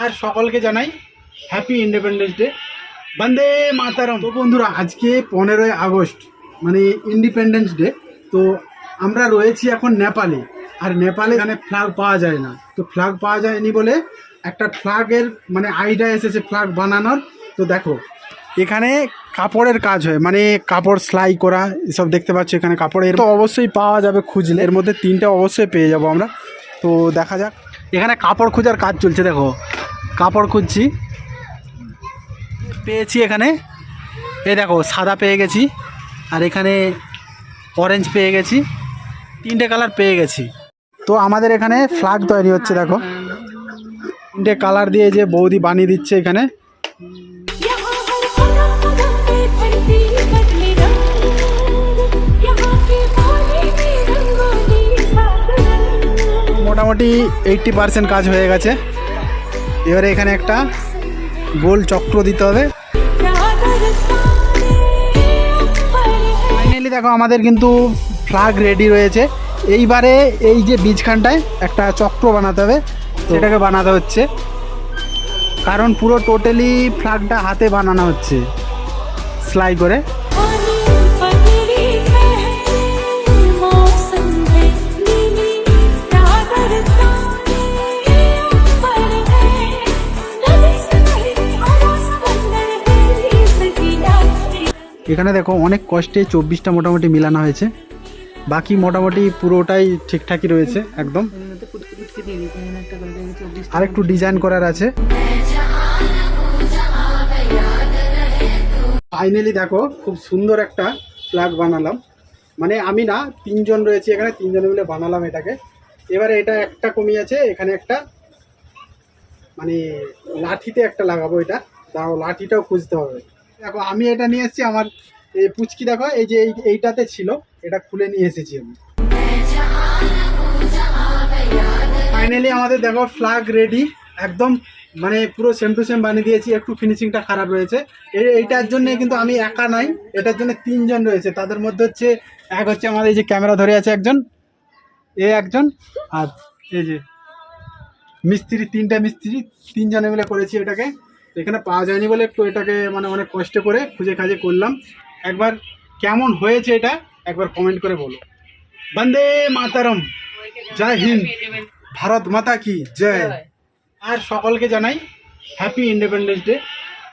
আর সকলকে জানাই happy independence day, বন্দে মাতারম। তো বন্ধুরা, আজকে 15ই আগস্ট মানে ইন্ডিপেন্ডেন্স ডে। তো আমরা রয়েছি এখন নেপালে, আর নেপালে এখানে ফ্ল্যাগ পাওয়া যায় না। তো ফ্ল্যাগ পাওয়া যায়নি বলে একটা ফ্ল্যাগের মানে আইডিয়া এসেছে ফ্ল্যাগ বানানোর। তো দেখো এখানে কাপড়ের কাজ হয়, মানে কাপড় সেলাই করা এসব দেখতে পাচ্ছ। এখানে কাপড়ের তো অবশ্যই পাওয়া যাবে খুঁজলে, এর মধ্যে 3টে অবশ্যই পেয়ে যাব আমরা। তো দেখা যাক, এখানে কাপড় খোঁজার কাজ চলছে। দেখো কাপড় খুঁজছি, পেয়েছি এখানে। এই দেখো সাদা পেয়ে গেছি, আর এখানে অরেঞ্জ পেয়ে গেছি, 3টে কালার পেয়ে গেছি। তো আমাদের এখানে ফ্ল্যাগ তৈরি হচ্ছে। দেখো 3টে কালার দিয়ে যে বৌদি বানিয়ে দিচ্ছে এখানে। মোটামুটি 80% কাজ হয়ে গেছে। এবারে এখানে একটা গোল চক্র দিতে হবে। ফাইনালি দেখো আমাদের কিন্তু ফ্ল্যাগ রেডি রয়েছে। এইবারে এই যে বীজখানটায় একটা চক্র বানাতে হবে, সেটাকে বানাতে হচ্ছে, কারণ পুরো টোটালি ফ্ল্যাগটা হাতে বানানো হচ্ছে সেলাই করে। এখানে দেখো অনেক কষ্টে 24টা মোটামুটি মিলানো হয়েছে, বাকি মোটামুটি পুরোটাই ঠিকঠাকই রয়েছে একদম। আর একটু ডিজাইন করার আছে। ফাইনালি দেখো খুব সুন্দর একটা ফ্ল্যাগ বানালাম, মানে আমি না 3জন রয়েছে এখানে, 3জনে মিলে বানালাম এটাকে। এবারে এটা একটা কমই আছে, এখানে একটা মানে লাঠিতে একটা লাগাবো। এটা দাও, লাঠিটাও খুঁজতে হবে। দেখো আমি এটা নিয়ে এসেছি, আমার এই পুচকি দেখো এই যে এইটাতে ছিল, এটা খুলে নিয়ে এসেছি আমি। ফাইনালি আমাদের দেখো ফ্ল্যাগ রেডি একদম, মানে পুরো সেম টু সেম বানিয়ে দিয়েছি। একটু ফিনিশিংটা খারাপ রয়েছে এইটার জন্য, কিন্তু আমি একা নাই, এটার জন্য 3জন রয়েছে। তাদের মধ্যে হচ্ছে এক হচ্ছে আমাদের এই যে ক্যামেরা ধরে আছে একজন, একজন, আর এই যে মিস্ত্রি, 3টে মিস্ত্রি, 3জনে মিলে করেছি এটাকে। এখানে পাওয়া যায়নি বলে একটু এটাকে মানে অনেক কষ্ট করে খুঁজে খাজে করলাম। একবার কেমন হয়েছে এটা একবার কমেন্ট করে বলো। বন্দে মাতারম, জয় হিন্দ, ভারত মাতা কি জয়। আর সকলকে জানাই হ্যাপি ইন্ডিপেন্ডেন্স ডে।